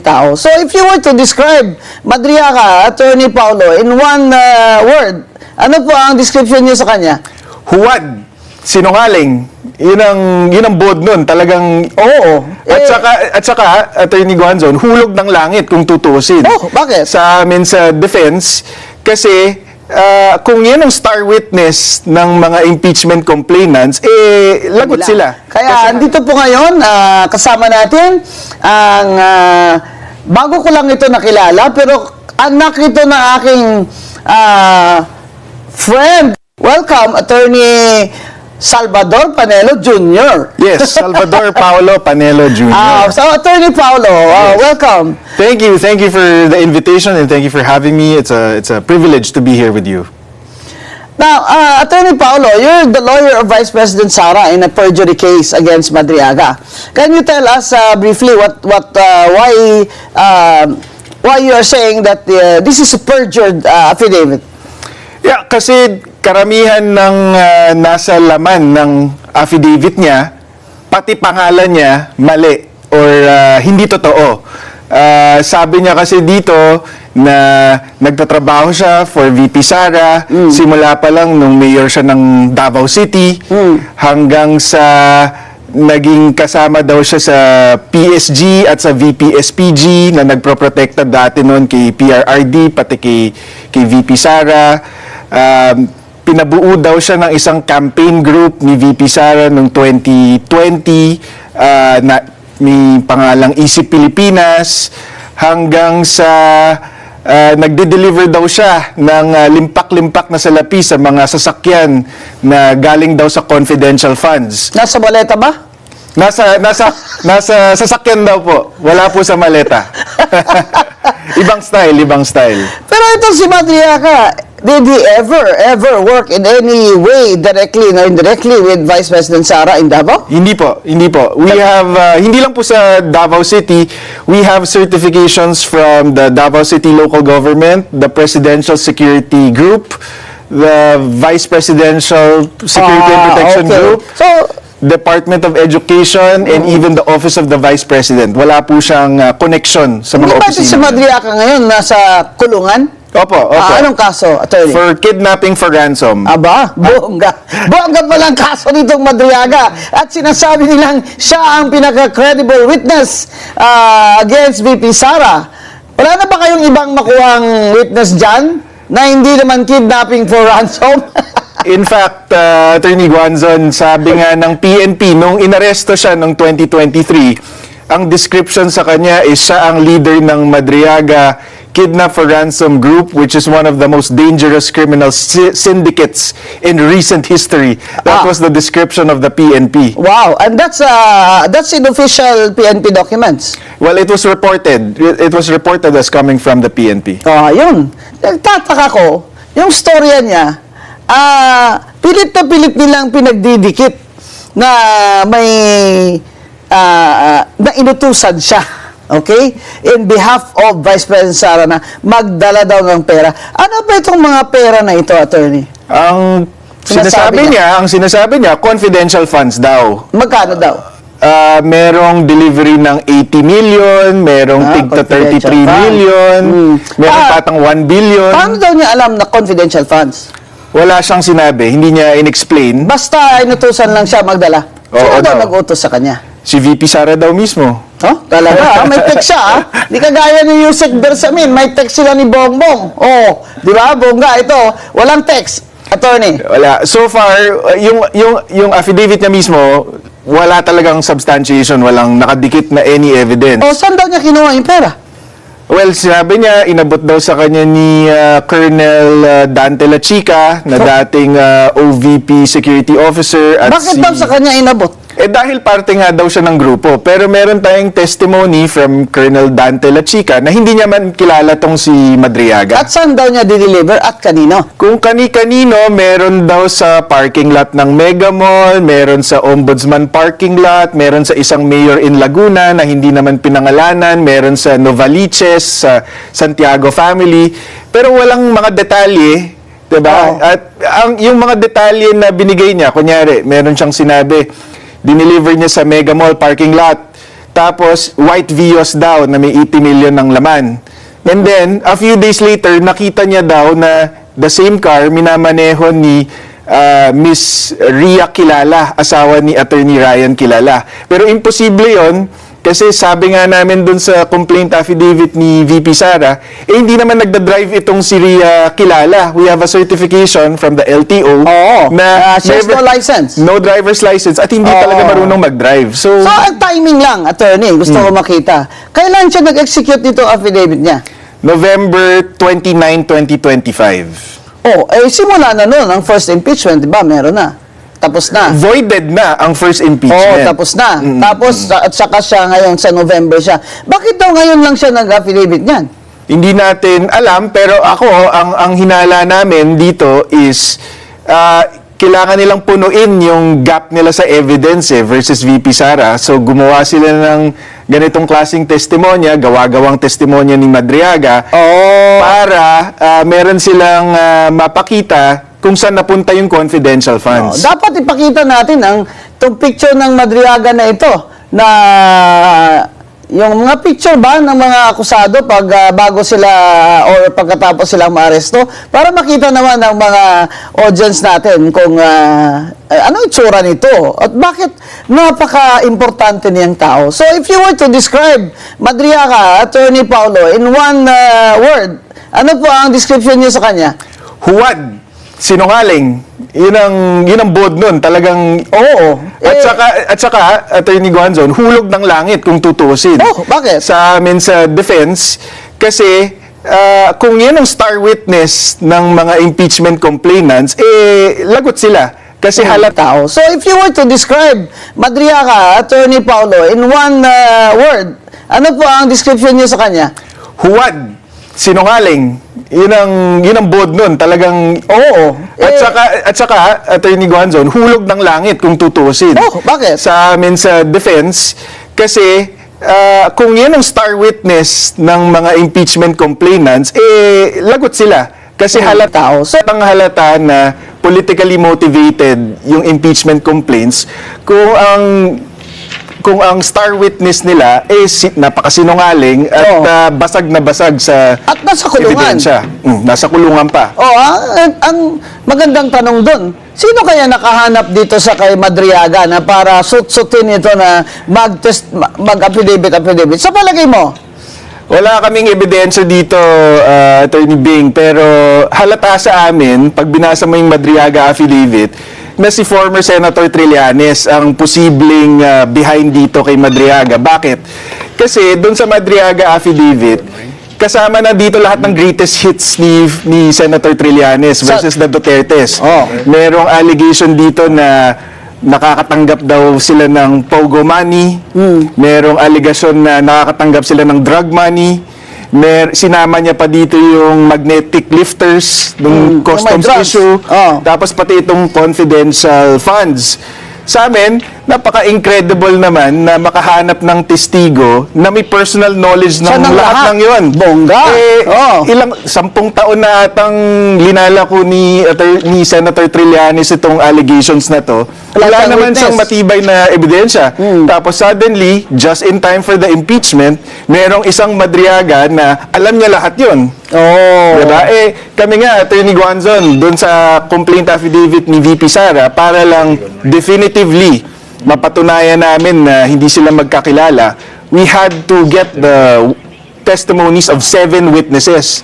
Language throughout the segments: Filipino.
tao. So if you were to describe Madriaga, Attorney Paulo, in one word, ano po ang description niyo sa kanya? Huwad, sinungaling. Yun ang bod nun. Talagang, Oo. At saka, Attorney Guanzon, hulog ng langit kung tutusin. Oh, bakit? Sa amin sa defense, kasi kung yan ang star witness ng mga impeachment complainants, lagot sila. Kaya andito po ngayon, kasama natin ang, bago ko lang ito nakilala, pero anak ito ng aking friend. Welcome, Attorney Salvador Panelo Jr. Yes, Salvador Paulo Panelo Jr. So, Attorney Paulo, welcome. Thank you for the invitation and thank you for having me. It's a privilege to be here with you. Now, Attorney Paulo, you're the lawyer of Vice President Sara in a perjury case against Madriaga. Can you tell us briefly why you are saying that this is a perjured affidavit? Yeah, kasi karamihan ng nasa laman ng affidavit niya, pati pangalan niya, mali or hindi totoo. Sabi niya kasi dito na nagtatrabaho siya for VP Sara, simula pa lang nung mayor siya ng Davao City, hanggang sa naging kasama daw siya sa PSG at sa VP SPG na nagproprotekta dati noon kay PRRD, pati kay VP Sara. Pinabuo daw siya ng isang campaign group ni VP Sara noong 2020 na may pangalang Isip Pilipinas, hanggang sa nagde-deliver daw siya ng limpak-limpak na salapi sa mga sasakyan na galing daw sa confidential funds. Nasa baleta ba? Nasa sasakyan daw po. Wala po sa maleta. Ibang style. Pero ito si Madriaga, did he ever work in any way, directly or indirectly, with Vice President Sara in Davao? Hindi po. We have, hindi lang po sa Davao City, we have certifications from the Davao City Local Government, the Presidential Security Group, the Vice Presidential Security and Protection Group, So, Department of Education, and even the Office of the Vice President. Wala po siyang connection sa mga hindi ba si opisina. Madriaga ngayon nasa kulungan? Opo. Anong kaso, Attorney? For kidnapping for ransom. Aba, bongga. Bongga palang kaso nitong Madriaga. At sinasabi nilang siya ang pinaka-credible witness against VP Sara. Wala na ba kayong ibang makuhang witness dyan na hindi naman kidnapping for ransom? In fact, Attorney Guanzon, sabi nga ng PNP, nung inaresto siya noong 2023, ang description sa kanya is siya ang leader ng Madriaga Kidnap for Ransom Group, which is one of the most dangerous criminal syndicates in recent history. That was the description of the PNP. Wow, and that's in official PNP documents. Well, it was reported. It was reported as coming from the PNP. Yun. Nagtataka ko, yung storya niya, pilit na pilit nilang pinagdidikit na may na inutusan siya, okay, in behalf of Vice President Sara na magdala daw ng pera. Ano ba itong mga pera na ito, Attorney? Ang sinasabi niya, confidential funds daw. Magkano daw? Merong delivery ng 80 million, merong tigta 33 million, merong patang 1 billion. Paano daw niya alam na confidential funds? Wala siyang sinabi, hindi niya in-explain. Basta inutusan lang siya magdala. Sino daw nag-utos sa kanya? Si VP Sara daw mismo. Talaga, may text siya, Di kagaya ni Yusek Bersamin, may text sila ni Bongbong. Di ba, Bongga, ito, walang text. Attorney. Wala. So far, yung affidavit niya mismo, wala talagang substantiation, walang nakadikit na any evidence. Saan daw niya kinuha yung pera? Well, sinabi niya, inabot daw sa kanya ni Colonel Dante La Chica, na dating OVP Security Officer. At Bakit daw sa kanya inabot? Dahil parte nga daw siya ng grupo. Pero meron tayong testimony from Colonel Dante La Chica na hindi niya man kilala tong si Madriaga. At saan daw niya dideliver at kanino? Kung kani-kanino, meron daw sa parking lot ng Mega Mall, meron sa Ombudsman parking lot, meron sa isang mayor in Laguna na hindi naman pinangalanan, meron sa Novaliches, sa Santiago family. Pero walang mga detalye, diba? At yung mga detalye na binigay niya, kunyari, meron siyang sinabi, dineliver niya sa Mega Mall parking lot Tapos, white Vios daw na may 80 million ng laman. And then, a few days later, nakita niya daw na the same car minamaneho ni Miss Ria Kilala, asawa ni Attorney Ryan Kilala. Pero imposible yon kasi sabi nga namin dun sa complaint affidavit ni VP Sara, hindi naman nagda-drive itong si Ria Kilala. We have a certification from the LTO na she has no license. no driver's license at hindi talaga marunong mag-drive. So, So, ang timing lang, attorney, gusto ko makita. Kailan siya nag-execute nito affidavit niya? November 29, 2025. Simula na noon ang first impeachment, di ba? Meron na. Tapos na. Voided na ang first impeachment. Tapos na. Tapos, at saka siya ngayon sa November siya. Bakit daw ngayon lang siya nag-affidavit niyan? Hindi natin alam, pero ako, ang hinala namin dito is kailangan nilang punuin yung gap nila sa evidence versus VP Sara. So, gumawa sila ng ganitong klaseng testimonya, gawa-gawang testimonya ni Madriaga para meron silang mapakita kung saan napunta yung confidential funds. Dapat ipakita natin itong picture ng Madriaga na ito na yung mga picture ba ng mga akusado pag bago sila or pagkatapos silang maaresto para makita naman ng mga audience natin kung ano itsura nito at bakit napaka-importante niyang tao. So if you were to describe Madriaga, Attorney Paulo, in one word, ano po ang description niyo sa kanya? Huwad, sinungaling. Yun ang bold nun. Talagang, At saka, Attorney Guanzon, hulog ng langit kung tutusin. Bakit? Sa amin sa defense, kasi kung yan ang star witness ng mga impeachment complainants, lagot sila. Kasi halata. So if you were to describe Madriaga, Attorney Paulo, in one word, ano po ang description niyo sa kanya? Huwad, sinungaling. Yun ang bold nun. Talagang, At saka, Attorney Guanzon, hulog ng langit kung tutusin. Bakit? Sa amin sa defense, kasi kung yan ang star witness ng mga impeachment complainants, lagot sila. Kasi halata. So, ang halata na politically motivated yung impeachment complaints, kung ang star witness nila napakasinungaling at basag na basag sa at nasa kulungan. ebidensya. Nasa kulungan pa. Ang magandang tanong doon, sino kaya nakahanap dito sa kay Madriaga na para sut-sutin ito na mag-affidavit? Sa palagay mo? Wala kaming ebidensya dito, Attorney Bing, pero halata sa amin, pag binasa mo yung Madriaga affidavit, na si former Senator Trillanes ang posibleng behind dito kay Madriaga. Bakit? Kasi doon sa Madriaga affidavit, kasama na dito lahat ng greatest hits ni Senator Trillanes versus the Dutertes. Merong allegation dito na nakakatanggap daw sila ng pogo money. Merong allegation na nakakatanggap sila ng drug money. Sinama niya pa dito yung magnetic lifters, ng customs issue, tapos pati itong confidential funds. Sa amin, napaka-incredible naman na makahanap ng testigo na may personal knowledge ng lahat ng yun. Bongga! Ilang 10 taon na atang linalako ni Senator Trillanes itong allegations na to. Wala naman siyang matibay na ebidensya. Tapos suddenly, just in time for the impeachment, merong isang Madriaga na alam niya lahat yun. Diba? Kami nga, Attorney Guanzon, dun sa complaint affidavit ni VP Sara, para lang definitively mapatunayan namin na hindi sila magkakilala, we had to get the testimonies of 7 witnesses.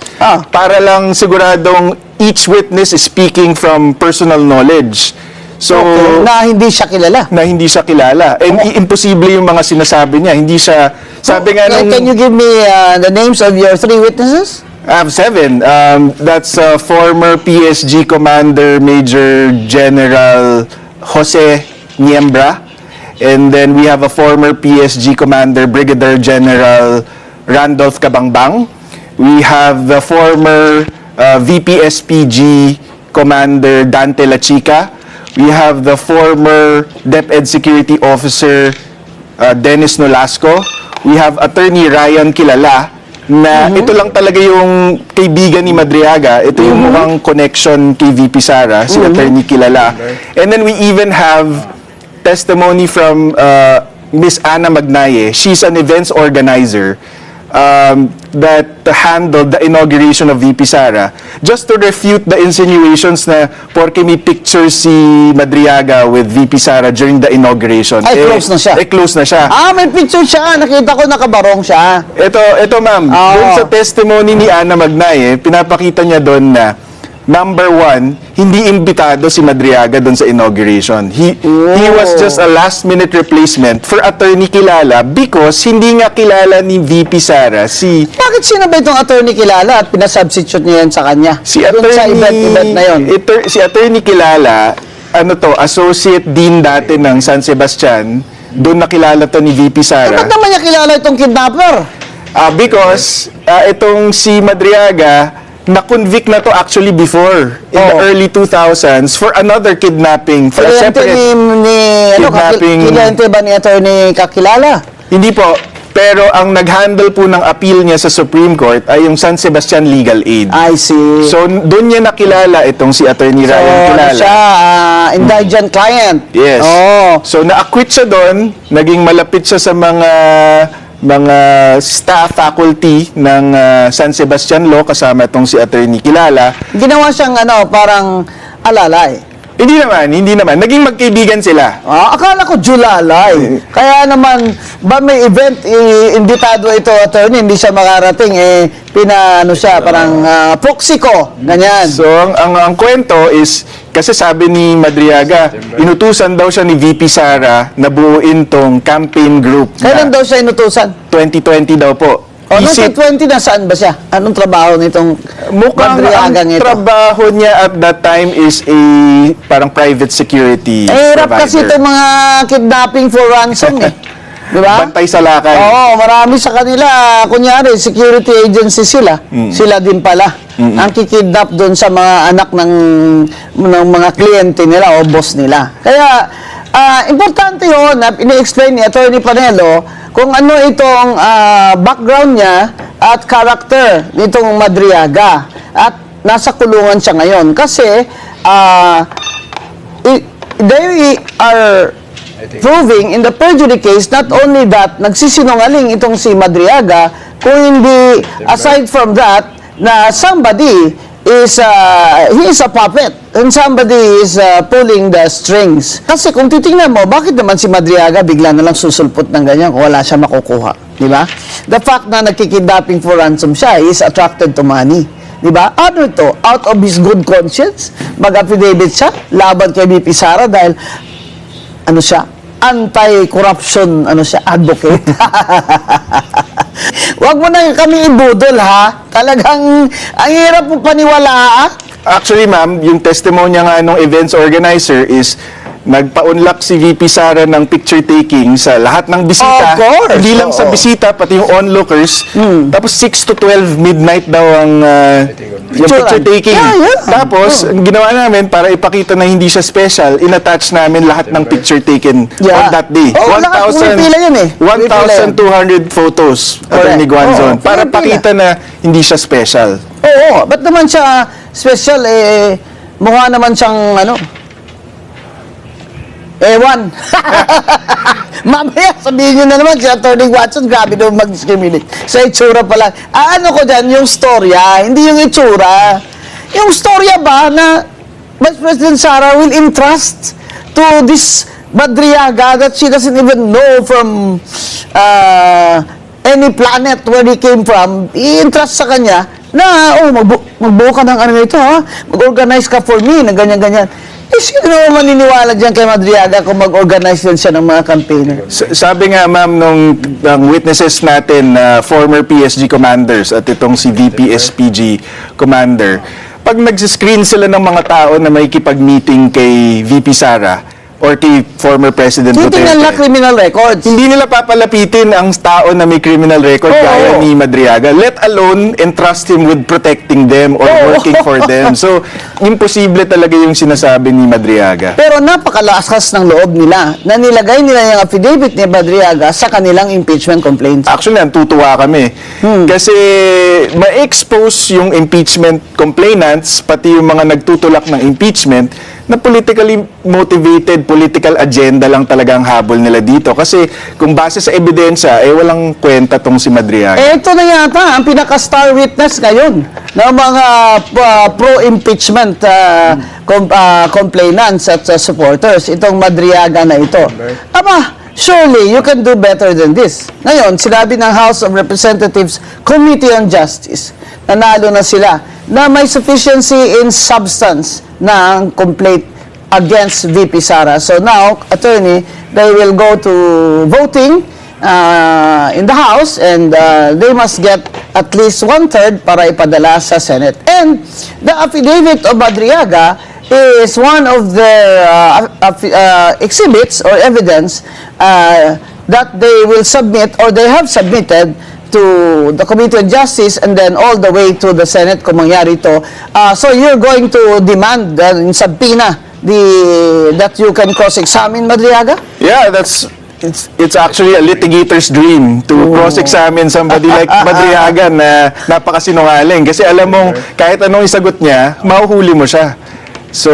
Para lang siguradong each witness is speaking from personal knowledge. So, na hindi siya kilala. And imposible yung mga sinasabi niya. Hindi siya, sabi nga nung... Can you give me the names of your 3 witnesses? I have 7. That's former PSG Commander Major General Jose Niembra. And then we have a former PSG Commander Brigadier General Randolph Cabangbang. We have the former VP-SPG Commander Dante Lachica. We have the former DepEd Security Officer Dennis Nolasco. We have Attorney Ryan Kilala, na ito lang talaga yung kaibigan ni Madriaga. Ito yung mukhang connection kay VP Sara, si Attorney Kilala. And then we even have testimony from Miss Ana Magnaye, she's an events organizer that handled the inauguration of VP Sara, just to refute the insinuations na porke may picture si Madriaga with VP Sara during the inauguration. Ay, close na siya. Close na siya. May picture siya. Nakita ko nakabarong siya. Ito ma'am, Oo. dun sa testimony ni Ana Magnaye, pinapakita niya doon na number one, hindi imbitado si Madriaga doon sa inauguration. He was just a last-minute replacement for Attorney Kilala because hindi nga kilala ni VP Sara Bakit sino ba itong attorney kilala at pinasubstitute niya yan sa kanya? si Doon Attorney sa event na yun. si Attorney Kilala, Associate Dean dati ng San Sebastian, doon nakilala to ni VP Sara. Ba't naman niya kilala itong kidnapper? Because itong si Madriaga, na-convict na to actually before in the early 2000s for another kidnapping, for a Kliyente separate kidnapping. Kliyente ba ni attorney kakilala? Hindi po, pero ang nag-handle po ng appeal niya sa Supreme Court ay yung San Sebastian Legal Aid. I see. So doon niya nakilala itong si Attorney Ryan Kilala. siya, indigent client. Yes. Oh. So na-acquit siya doon, naging malapit siya sa mga staff, faculty ng San Sebastian Law kasama itong si Attorney Kilala. Ginawa siyang parang alalay. Hindi naman. Naging magkaibigan sila. Akala ko Julalay. Kaya naman, ba may event, imbitado ito attorney, hindi siya makarating, siya, parang proxy ko, ganyan. So, ang kwento is, kasi sabi ni Madriaga, inutusan daw siya ni VP Sara na buuin tong campaign group Kailan na daw siya inutusan? 2020 daw po. Noong Isip- 2020, nasaan ba siya? Anong trabaho nitong Mukhang ang Madriagang ito? trabaho niya at that time is a parang private security Hirap kasi provider. itong mga kidnapping for ransom Di ba? Bantay sa lakay. Oo, marami sa kanila. Kunyari, security agency sila. Sila din pala. Ang kikidnap doon sa mga anak ng mga kliyente nila o boss nila. Kaya, importante yun na ini-explain ni Attorney Panelo kung ano itong background niya at character nitong Madriaga. At nasa kulungan siya ngayon. Kasi, they are proving in the perjury case, not only that, nagsisinungaling itong si Madriaga, kung hindi, aside from that, na somebody is, he is a puppet, and somebody is pulling the strings. Kasi kung titingnan mo, bakit naman si Madriaga bigla na lang susulpot ng ganyan kung wala siya makukuha? Di ba? The fact na nagkikidnapping for ransom siya, he is attracted to money. Di ba? Ano ito? Out of his good conscience, mag-affidavit siya, laban kay VP Sara dahil siya, anti-corruption, advocate. Huwag mo na kami ibudol, ha? Talagang, ang hirap mo paniwalaan. Actually, ma'am, yung testimonya nga ng events organizer is nagpa-unlock si VP Sara ng picture taking sa lahat ng bisita. Of course, Hindi lang sa oo. bisita, pati yung onlookers. Tapos 6 to 12 midnight daw ang yung picture taking. Yeah. Tapos, ang ginawa namin para ipakita na hindi siya special, in-attach namin lahat ng picture taken on that day. Lahat pumipila yun 1,200 photos, Attorney Guanzon, para pakita na hindi siya special. Oo, ba't naman siya special, mukha naman siyang, ewan. Mamaya, sabihin nyo na naman, si Atty. Watson, grabe naman mag-discriminate. Sa itsura pa lang. Ano ko dyan, yung storya, hindi yung itsura. Yung storya ba na Vice President Sara will entrust to this Madriaga that she doesn't even know from any planet where he came from, i-entrust sa kanya na, magbuo ka ng ito, ha? Mag-organize ka for me, na ganyan-ganyan. Sino naman maniniwala dyan kay Madriaga kung mag-organize din siya ng mga campaigner? Sabi nga, ma'am, ng witnesses natin, former PSG commanders at itong si VP SPG commander, pag nag-screen sila ng mga tao na may kipag-meeting kay VP Sara or kay former President Titingnan na Duterte, criminal records. hindi nila papalapitin ang tao na may criminal record gaya ni Madriaga, let alone entrust him with protecting them or working for them. So, imposible talaga yung sinasabi ni Madriaga. Pero napakalakas ng loob nila na nilagay nila yung affidavit ni Madriaga sa kanilang impeachment complaints. Actually, natutuwa kami. Kasi ma-expose yung impeachment complainants, pati yung mga nagtutulak ng impeachment, na politically motivated, political agenda lang talaga ang habol nila dito. Kasi kung base sa ebidensya, walang kwenta tong si Madriaga. Ito na yata ang pinaka-star witness ngayon ng mga pro-impeachment complainants at supporters, itong Madriaga na ito. Aba, surely you can do better than this. Ngayon, sinabi ng House of Representatives Committee on Justice, nanalo na sila, na may sufficiency in substance ng complaint against VP Sara. So now, attorney, they will go to voting in the House, and they must get at least 1/3 para ipadala sa Senate. And the affidavit of Madriaga is one of their exhibits or evidence that they will submit or they have submitted to the Committee on Justice and then all the way to the Senate kung mangyari ito. So you're going to demand in subpoena that you can cross-examine Madriaga? Yeah, it's actually a litigator's dream to cross-examine somebody like Madriaga na napakasinungaling. Kasi alam mong kahit anong isagot niya, mahuhuli mo siya. So,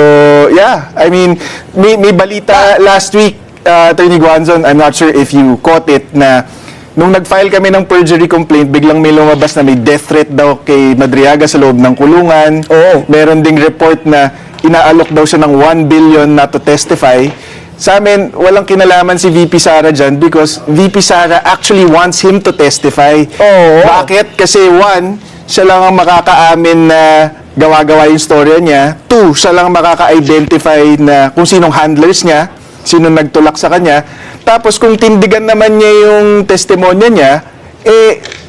yeah, I mean, may balita last week, Attorney Guanzon, I'm not sure if you caught it, na nung nag-file kami ng perjury complaint, biglang may lumabas na may death threat daw kay Madriaga sa loob ng kulungan. Oo. Meron ding report na inaalok daw siya ng 1 billion not to testify. Sa amin, walang kinalaman si VP Sara dyan because VP Sara actually wants him to testify. Oo. Bakit? Kasi one, siya lang ang makakaamin na gawa-gawa yung storya niya. Two, siya lang makaka-identify na kung sinong handlers niya, sino nagtulak sa kanya. Tapos kung tindigan naman niya yung testimonya niya,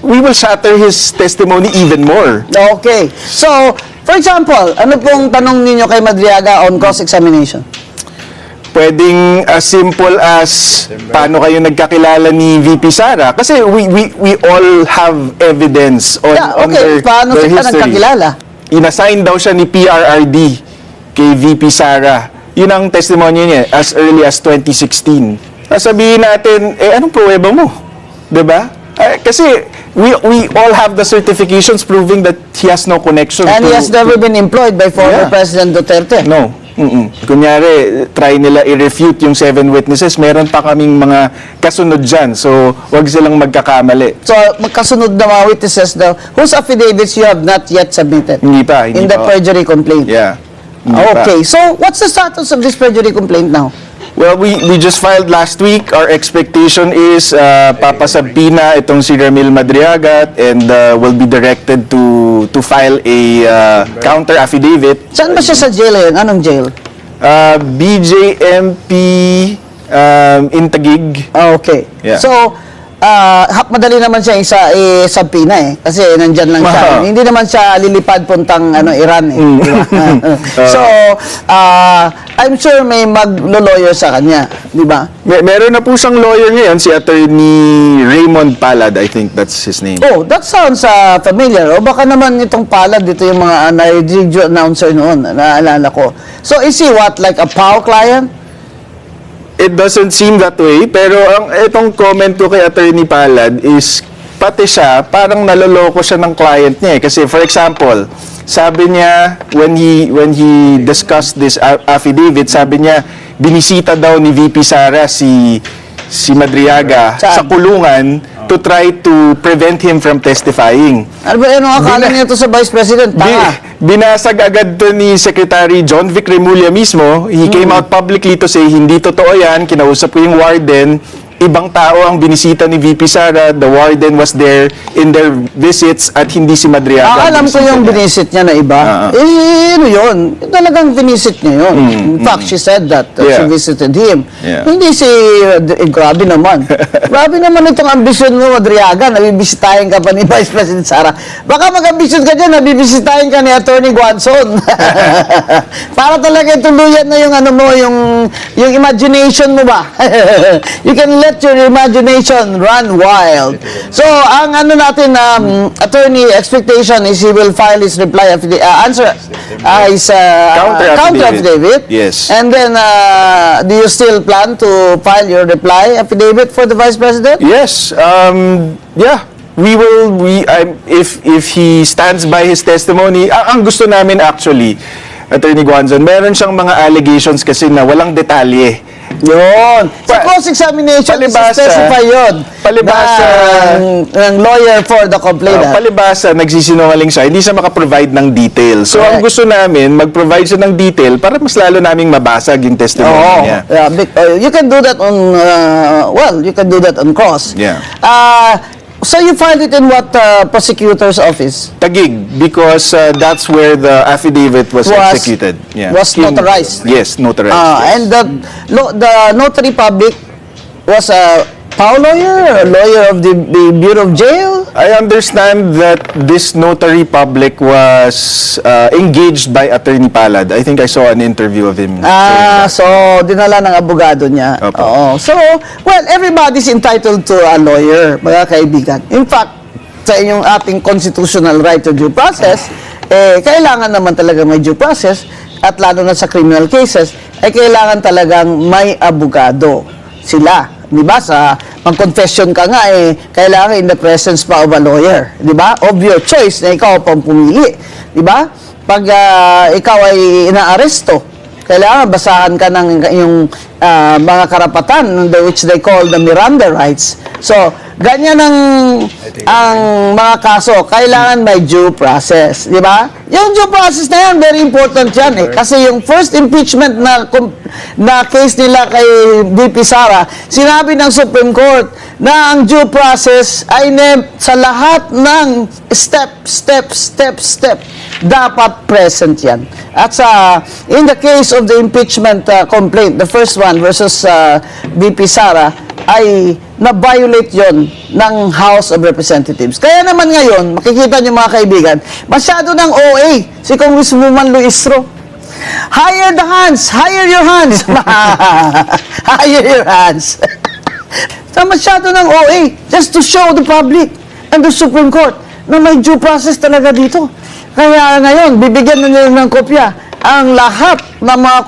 we will shatter his testimony even more. Okay. So, for example, ano pong tanong ninyo kay Madriaga on cross-examination? Pwedeng as simple as paano kayo nagkakilala ni VP Sara? Kasi we all have evidence on, Yeah, on okay. Paano their sila history. nagkakilala? Inassign daw siya ni PRRD kay VP Sara. Yun ang testimony niya as early as 2016. Sabihin natin, anong pruweba mo? 'Di ba? Kasi we all have the certifications proving that he has no connection And to... he has never been employed by former Yeah. President Duterte. No. Kunyari, try nila i-refute yung 7 witnesses, meron pa kaming mga kasunod dyan. So, wag silang magkakamali. So, magkasunod na mga witnesses daw, whose affidavits you have not yet submitted Hindi pa. in the perjury complaint. Yeah. Hindi pa. Okay. So, what's the status of this perjury complaint now? Well, we just filed last week. Our expectation is papasabina itong si Ramil Madriaga and will be directed to file a counter affidavit. Saan ba siya sa jail ngayon? Anong jail? BJMP in Taguig. Okay. Yeah. So, madali naman siya subpoena eh. Kasi nandyan lang siya. Wow. Hindi naman siya lilipad puntang Iran eh. Di ba? So, I'm sure may maglo-lawyer sa kanya. Di ba? Meron na po siyang lawyer ngayon, si Attorney Raymond Palad, I think that's his name. Oh, that sounds familiar. O baka naman itong palad, dito yung mga radio announcer noon, naalala ko. So, is he what, like a POW client? It doesn't seem that way, pero itong comment ko kay Attorney Palad is pati siya, parang naloloko siya ng client niya eh. Kasi for example, sabi niya when he discussed this affidavit, sabi niya binisita daw ni VP Sara si Madriaga Saan? sa kulungan to try to prevent him from testifying. Ano ba yun? Akala niya ito sa Vice President? Tanga. Binasag agad to ni Secretary John Vic Remulla mismo. He came out publicly to say, hindi totoo yan. Kinausap ko yung warden. Ibang tao ang binisita ni VP Sara. The warden was there in their visits at hindi si Madriaga. Alam ko yung binisit niya na iba. Ano yun? Talagang binisit niya yun. In fact, she said that she Yeah. visited him. Yeah. Hindi grabe naman. Grabe naman itong ambisyon mo, Madriaga. Nabibisitahin ka pa ni Vice President Sara. Baka mag-ambisyon ka dyan, nabibisitahin ka ni Attorney Guanzon. Para talaga tuluyan na yung yung imagination mo ba? You can let your imagination run wild. So, ang natin, attorney expectation is he will file his reply answer, his counter affidavit. Yes. And then, do you still plan to file your reply affidavit for the Vice President? Yes. Yeah. If he stands by his testimony, ang gusto namin actually, Attorney Guanzon, meron siyang mga allegations kasi na walang detalye. Yun. Sa cross-examination, specify yun. Palibasa. Ng lawyer for the complainant. Palibasa, nagsisinungaling siya, hindi siya makaprovide ng detail. So, ang Correct. gusto namin, mag-provide siya ng detail para mas lalo naming mabasag yung testimony niya. Yeah, you can do that on, you can do that on cross. Yeah. So you filed it in what prosecutor's office? Tagig, because that's where the affidavit was executed. Yeah. Was notarized? Yes, notarized. Yes. And the notary public was a POW lawyer, a lawyer of the Bureau of Jail? I understand that this notary public was engaged by Attorney Palad. I think I saw an interview of him. So dinala ng abogado niya. Opo. Oo. So, well, everybody's entitled to a lawyer, mga kaibigan. In fact, sa inyong ating constitutional right to due process, kailangan naman talaga may due process at lalo na sa criminal cases, kailangan talagang may abogado sila. Di ba? Sa mag-confession ka nga, kailangan in the presence pa of a lawyer. Di ba? Of your choice na ikaw pang pumili. Di ba? Pag ikaw ay inaaresto, kailangan basahan ka ng yung mga karapatan which they call the Miranda rights. So, ganyan ang mga kaso, kailangan may due process, di ba? Yung due process na yan, very important yan kasi yung first impeachment na case nila kay VP Sara, sinabi ng Supreme Court na ang due process ay sa lahat ng step dapat present yan. At in the case of the impeachment complaint, the first one versus VP Sara, ay na-violate yon ng House of Representatives. Kaya naman ngayon, makikita niyo mga kaibigan, masyado ng OA si Congresswoman Luistro. Hire the hands! Hire your hands! Hire your hands! So masyado ng OA just to show the public and the Supreme Court na may due process talaga dito. Kaya ngayon, bibigyan na nila ng kopya ang lahat ng mga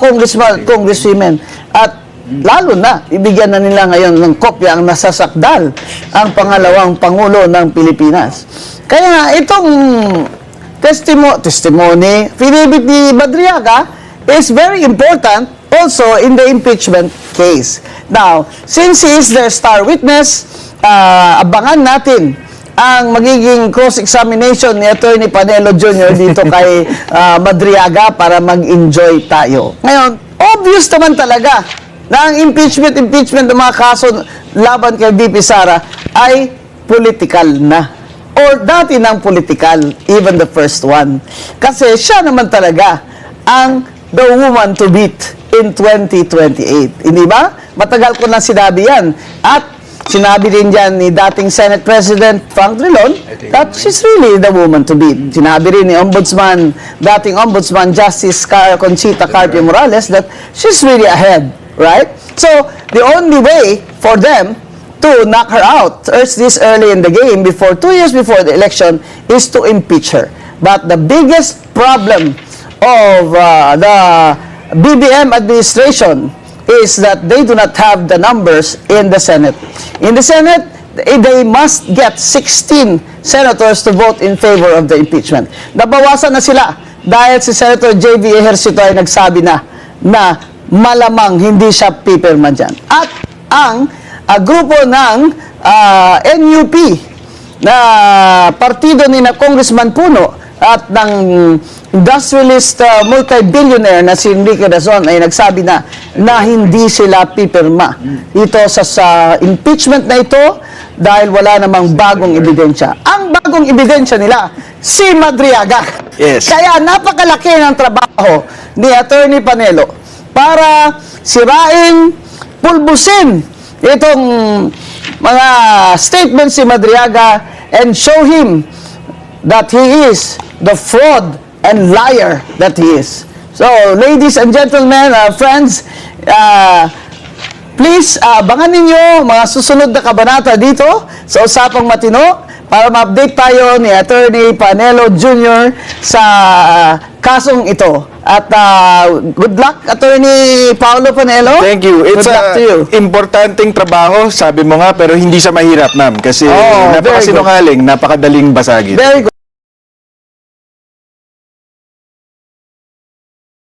congresswomen at lalo na, ibigyan na nila ngayon ng kopya ang nasasakdal ang pangalawang Pangulo ng Pilipinas. Kaya itong testimony, affidavit ni Madriaga is very important also in the impeachment case. Now, since he is their star witness, abangan natin ang magiging cross-examination ni Attorney Panelo Jr. dito kay Madriaga para mag-enjoy tayo. Ngayon, obvious naman talaga na ang impeachment ng mga kaso laban kay VP Sara ay political na. Or dati ng political, even the first one. Kasi siya naman talaga ang the woman to beat in 2028. Hindi ba? Matagal ko na sinabi yan. At sinabi din dyan ni dating Senate President Frank Drilon that she's really the woman to beat. Sinabi rin ni dating Ombudsman Justice Conchita Carpio Morales that she's really ahead. Right? So, the only way for them to knock her out this early in the game, 2 years before the election, is to impeach her. But the biggest problem of the BBM administration is that they do not have the numbers in the Senate. In the Senate, they must get 16 senators to vote in favor of the impeachment. Nabawasan na sila dahil si Senator J.V. Ejercito ay nagsabi na malamang hindi siya pipirma dyan. At ang grupo ng NUP na partido ni na Congressman Puno at ng industrialist multi-billionaire na si Enrique Dazon ay nagsabi na hindi sila pipirma ito sa impeachment na ito dahil wala namang bagong ebidensya. Ang bagong ebidensya nila, si Madriaga. Yes. Kaya napakalaki ng trabaho ni Attorney Panelo para sirain, pulbusin itong mga statements si Madriaga and show him that he is the fraud and liar that he is. So, ladies and gentlemen, friends, please, abangan ninyo mga susunod na kabanata dito sa Usapang Matino para ma-update tayo ni Attorney Panelo Jr. sa kasong ito. At good luck, Attorney Paolo Panelo. Thank you. It's good luck to you. Importanteng trabaho, sabi mo nga, pero hindi siya mahirap, ma'am. Kasi very napakasinungaling, napakadaling basagin. Very good.